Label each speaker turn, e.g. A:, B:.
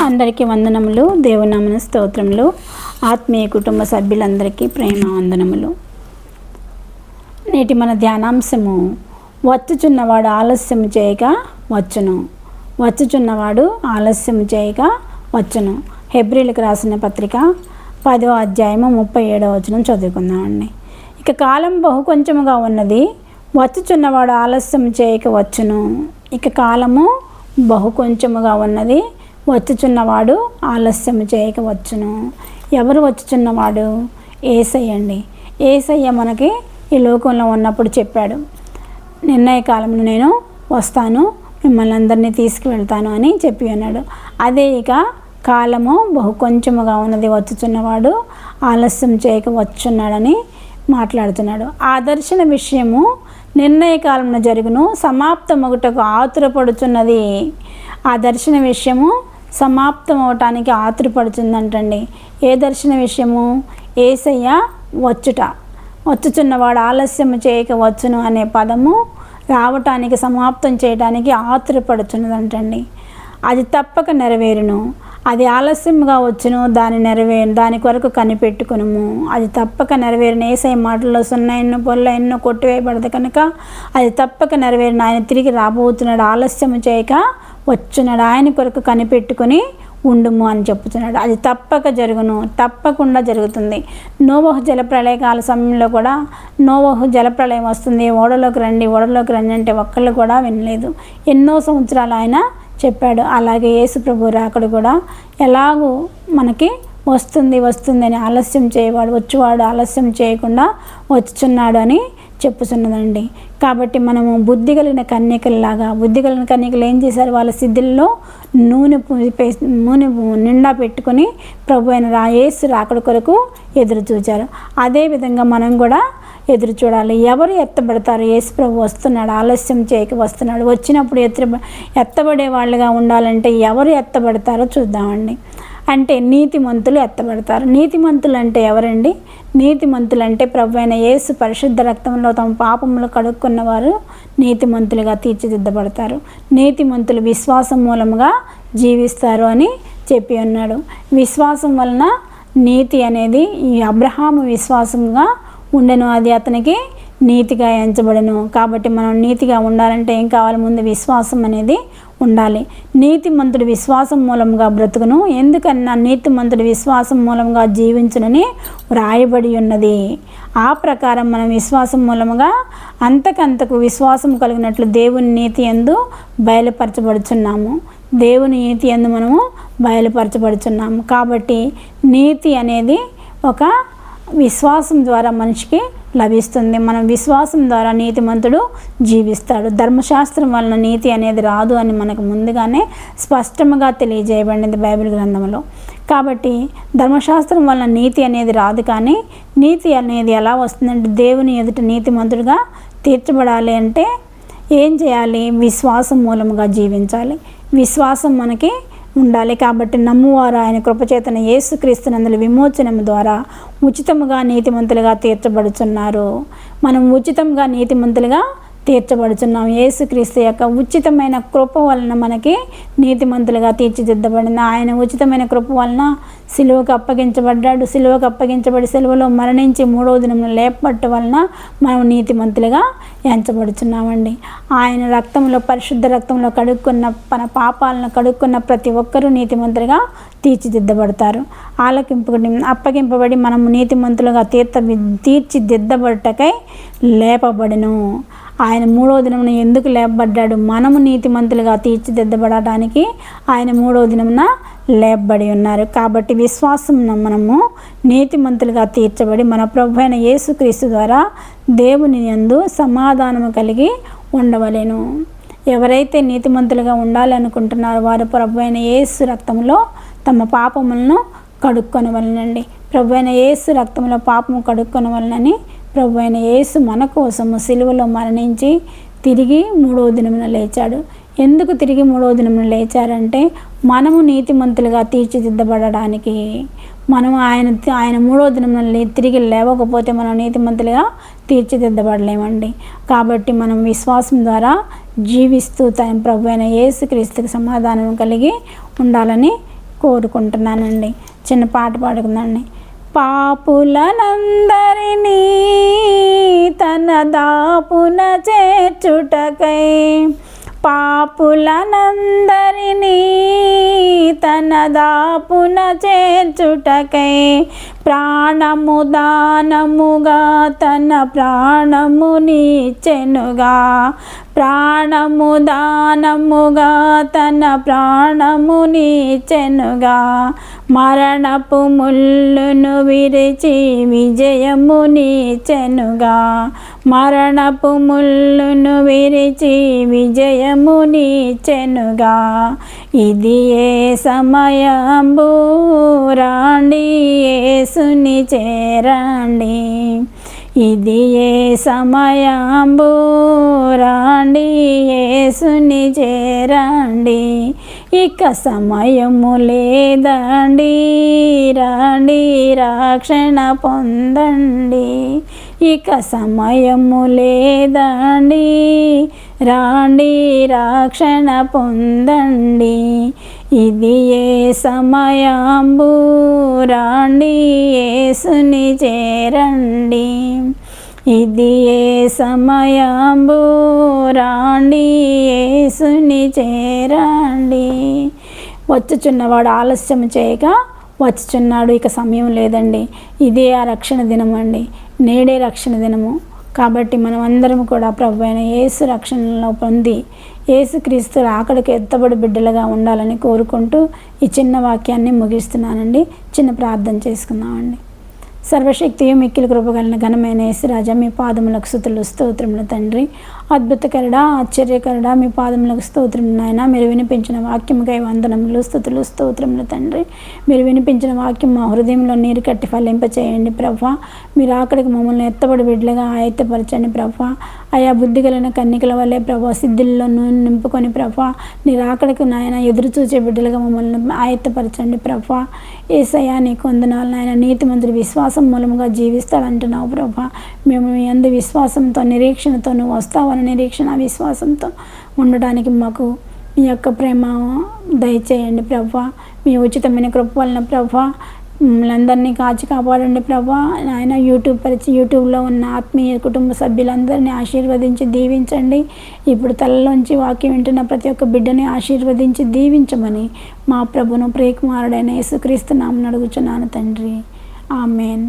A: అందరికీ వందనములు. దేవునామన స్తోత్రములు. ఆత్మీయ కుటుంబ సభ్యులందరికీ ప్రేమ వందనములు. నేటి మన ధ్యానాంశము, వచ్చుచున్నవాడు ఆలస్యం చేయక వచ్చును. వచ్చుచున్నవాడు ఆలస్యం చేయక వచ్చును. హెబ్రీలకు రాసిన పత్రిక 10వ అధ్యాయము 37వ వచనం చదువుకుందామండి. ఇక కాలం బహు కొంచెముగా ఉన్నది, వచ్చుచున్నవాడు ఆలస్యం చేయక వచ్చును. ఇక కాలము బహు కొంచెముగా ఉన్నది, వచ్చుచున్నవాడు ఆలస్యం చేయక వచ్చును. ఎవరు వచ్చుచున్నవాడు? యేసయ్య అండి. యేసయ్య మనకి ఈ లోకంలో ఉన్నప్పుడు చెప్పాడు, నిర్ణయ కాలంలో నేను వస్తాను, మిమ్మల్ని అందరినీ తీసుకువెళ్తాను అని చెప్పి ఉన్నాడు. అదే ఇక కాలము బహు కొంచెముగా ఉన్నది, వచ్చుచున్నవాడు ఆలస్యం చేయక వచ్చున్నాడని మాట్లాడుతున్నాడు. ఆ దర్శన విషయము నిర్ణయ కాలంలో జరుగును, సమాప్తమగుటకు ఆతురపడుచున్నది. ఆ దర్శన విషయము సమాప్తం అవటానికి ఆతురపడుతుందంటండి. ఏ దర్శన విషయము? యేసయ్య వచ్చుట. వచ్చుచున్నవాడు ఆలస్యం చేయక వచ్చును అనే పదము రావటానికి, సమాప్తం చేయడానికి ఆతురపడుచున్నదంటండి. అది తప్పక నెరవేరును. అది ఆలస్యంగా వచ్చును, దాని కొరకు కనిపెట్టుకును. అది తప్పక నెరవేరిన. యేసయ్య మాటల్లో సున్నా ఎన్నో పొల్ల ఎన్నో కొట్టివేయబడదు కనుక అది తప్పక నెరవేరిన. ఆయన తిరిగి రాబోతున్నాడు, ఆలస్యం చేయక వచ్చున్నాడు. ఆయన కొరకు కనిపెట్టుకుని ఉండుము అని చెప్తున్నాడు. అది తప్పక జరుగును, తప్పకుండా జరుగుతుంది. నోవహు జలప్రళయకాల సమయంలో కూడా నోవహు జలప్రళయం వస్తుంది, ఓడలోకి రండి అంటే ఒక్కళ్ళు కూడా వినలేదు. ఎన్నో సంవత్సరాలు ఆయన చెప్పాడు. అలాగే యేసు ప్రభు రాకడ కూడా ఎలాగూ మనకి వస్తుంది అని ఆలస్యం చేయవాడు, వచ్చేవాడు ఆలస్యం చేయకుండా వచ్చుచున్నాడు అని చెప్పుచున్నదండి. కాబట్టి మనము బుద్ధి కలిగిన కన్యకల్లాగా, బుద్ధి కలిగిన కన్యకలు ఏం చేశారు? వాళ్ళ సిద్ధుల్లో నూనె నిండా పెట్టుకొని ప్రభు అయిన యేసు రాకడ కొరకు ఎదురు చూచారు. అదేవిధంగా మనం కూడా ఎదురు చూడాలి. ఎవరు ఎత్తబడతారు? యేసు ప్రభు వస్తున్నాడు, ఆలస్యం చేయక వస్తున్నాడు. వచ్చినప్పుడు ఎత్తబడే వాళ్ళుగా ఉండాలంటే ఎవరు ఎత్తబడతారో చూద్దామండి. అంటే నీతిమంతులు ఎత్తబడతారు. నీతిమంతులు అంటే ఎవరండి? నీతిమంతులు అంటే ప్రభు అయిన యేసు పరిశుద్ధ రక్తంలో తమ పాపములు కడుక్కున్న వారు నీతిమంతులుగా తీర్చిదిద్దబడతారు. నీతిమంతులు విశ్వాసం మూలముగా జీవిస్తారు అని చెప్పి ఉన్నాడు. విశ్వాసం వలన నీతి అనేది ఈ అబ్రహాము విశ్వాసంగా ఉండెను, అది అతనికి నీతిగా ఎంచబడెను. కాబట్టి మనం నీతిగా ఉండాలంటే ఏం కావాలి? ముందు విశ్వాసం అనేది ఉండాలి. నీతిమంతుడు విశ్వాసం మూలంగా బ్రతుకును, ఎందుకన్నా నీతిమంతుడు విశ్వాసం మూలంగా జీవించునని వ్రాయబడి ఉన్నది. ఆ ప్రకారం మనం విశ్వాసం మూలముగా అంతకంతకు విశ్వాసం కలిగినట్లు దేవుని నీతి యందు బయలుపరచబడుచున్నాము. దేవుని నీతి యందు మనము బయలుపరచబడుచున్నాము. కాబట్టి నీతి అనేది ఒక విశ్వాసం ద్వారా మనిషికి లభిస్తుంది. మనం విశ్వాసం ద్వారా నీతిమంతుడు జీవిస్తాడు. ధర్మశాస్త్రం వలన నీతి అనేది రాదు అని మనకు ముందుగానే స్పష్టంగా తెలియజేయబడింది బైబిల్ గ్రంథంలో. కాబట్టి ధర్మశాస్త్రం వలన నీతి అనేది రాదు. కానీ నీతి అనేది ఎలా వస్తుందంటే, దేవుని ఎదుట నీతిమంతుడిగా తీర్చబడాలి అంటే ఏం చేయాలి? విశ్వాసం మూలముగా జీవించాలి. విశ్వాసం మనకి ఉండాలి. కాబట్టి నమ్మువారు ఆయన కృపచేతన యేసుక్రీస్తునందుల విమోచనము ద్వారా ఉచితముగా నీతిమంతులుగా తీర్చబడుచున్నారు. మనం ఉచితంగా నీతిమంతులుగా తీర్చబడుచున్నాం. యేసుక్రీస్తు యొక్క ఉచితమైన కృప వలన మనకి నీతిమంతులుగా తీర్చిదిద్దబడింది. ఆయన ఉచితమైన కృప వలన సిలువకు అప్పగించబడ్డాడు. సిలువకు అప్పగించబడి సిలువలో మరణించి 3వ దినం లేపబట్ట వలన మనం నీతిమంతులుగా ఎంచబడుచున్నామండి. ఆయన రక్తంలో, పరిశుద్ధ రక్తంలో కడుక్కున్న మన పాపాలను కడుక్కున్న ప్రతి ఒక్కరూ నీతిమంతులుగా తీర్చిదిద్దబడతారు. అప్పగింపబడి మనము నీతిమంతులుగా తీర్చిదిద్దబడటకై లేపబడిను. ఆయన 3వ దినమున ఎందుకు లేపబడ్డాడు? మనము నీతిమంతులుగా తీర్చిదిద్దబడటానికి ఆయన 3వ దినమున లేపబడి ఉన్నారు. కాబట్టి విశ్వాసం మనము నీతిమంతులుగా తీర్చబడి మన ప్రభు అయిన యేసుక్రీస్తు ద్వారా దేవుని యందు సమాధానము కలిగి ఉండవలెను. ఎవరైతే నీతిమంతులుగా ఉండాలనుకుంటున్నారో వారు ప్రభు అయిన యేసు రక్తంలో తమ పాపములను కడుక్కొనవలనండి. ప్రభు అయిన యేసు రక్తంలో పాపము కడుక్కొనవలనని ప్రభు అయిన యేసు మన కోసము సిలువలో మరణించి తిరిగి 3వ దినమున లేచాడు. ఎందుకు తిరిగి 3వ దినమున లేచారంటే మనము నీతిమంతులుగా తీర్చిదిద్దబడడానికి. మనం ఆయన 3వ దినమున తిరిగి లేవకపోతే మనం నీతిమంతులుగా తీర్చిదిద్దబడలేమండి. కాబట్టి మనం విశ్వాసం ద్వారా జీవిస్తూ తన ప్రభు అయిన యేసుక్రీస్తుకి సమాధానం కలిగి ఉండాలని కోరుకుంటున్నానండి. చిన్న పాట పాడుకుందండి. పాపులనందరినీ తన దాపున చేర్చుటకై, పాపులనందరినీ తన దాపున చేర్చుటకై, ప్రాణము దానముగా తన ప్రాణమునిచ్చెనుగా, ప్రాణము దానముగా తన ప్రాణమునిచ్చెనుగా, మరణపు ముళ్ళును విరిచి విజయమునిచ్చెనుగా, మరణపు ముళ్ళును విరిచి విజయమునిచ్చెనుగా. ఇది ఏ సమయంబు రాండి యేసుని చేరండి, ఇది ఏ సమయంబు రాండి యేసుని చేరండి, ఇక సమయము లేదండి రాండి రక్షణ పొందండి, ఇక సమయము లేదండి రాండి రక్షణ పొందండి, ఇది ఏ సమయంబు రాండి యేసుని చేరండి, ఇది ఏ సమయంబు రాండి యేసుని చేరండి. వచ్చుచున్నవాడు ఆలస్యం చేయగా వచ్చుచున్నాడు, ఇక సమయం లేదండి. ఇదే ఆ రక్షణ దినం అండి, నేడే రక్షణ దినము. కాబట్టి మనం అందరం కూడా ప్రభు అయిన యేసు రక్షణలో పొంది యేసుక్రీస్తు రాకడకు ఎత్తబడి బిడ్డలుగా ఉండాలని కోరుకుంటూ ఈ చిన్న వాక్యాన్ని ముగిస్తున్నానండి. చిన్న ప్రార్థన చేసుకుందామండి. సర్వశక్తియు మిక్కిలి కృపగలిగిన ఘనమైన యేసురాజా, మీ పాదములకు స్తుతులు స్తోత్రములు తండ్రి. అద్భుతకరుడా, ఆశ్చర్యకరుడా, మీ పాదములకు స్తోత్రములు నాయన. మీరు వినిపించిన వాక్యముకై వందనములు, స్తుతులు స్తోత్రములు తండ్రి. మీరు వినిపించిన వాక్యం మా హృదయంలో నీరు కట్టి ఫలింపచేయండి ప్రభా. మీరు అక్కడికి మమ్మల్ని ఎత్తబడి బిడ్డలుగా ఆయత్తపరచండి ప్రభా. ఆయా బుద్ధి కలిగిన కన్నికల వల్లే ప్రభా సిద్ధుల్లో నూనె నింపుకొని ప్రభా నీ రాకడకు నాయన ఎదురు చూచే బిడ్డలుగా మమ్మల్ని ఆయత్తపరచండి ప్రభా. యేసయ్యా నీకు వందనాలు నాయన. నీతిమంతుడు విశ్వాసం మూలముగా జీవిస్తాడంటున్నావు ప్రభా. మేము మీ అందు విశ్వాసంతో నిరీక్షణతో నువ్వు వస్తావని నిరీక్షణ విశ్వాసంతో ఉండడానికి మాకు మీ యొక్క ప్రేమ దయచేయండి ప్రభా. మీ ఉచితమైన కృప వలన ప్రభా మమ్మల్ని అందరినీ కాచి కాపాడండి ప్రభా. ఆయన యూట్యూబ్లో ఉన్న ఆత్మీయ కుటుంబ సభ్యులందరినీ ఆశీర్వదించి దీవించండి. ఇప్పుడు తలలోంచి వాక్యం వింటున్న ప్రతి ఒక్క బిడ్డని ఆశీర్వదించి దీవించమని మా ప్రభును ప్రియకుమారుడైన యేసుక్రీస్తు నామమున అడుగుచున్నాను తండ్రి. ఆమేన్.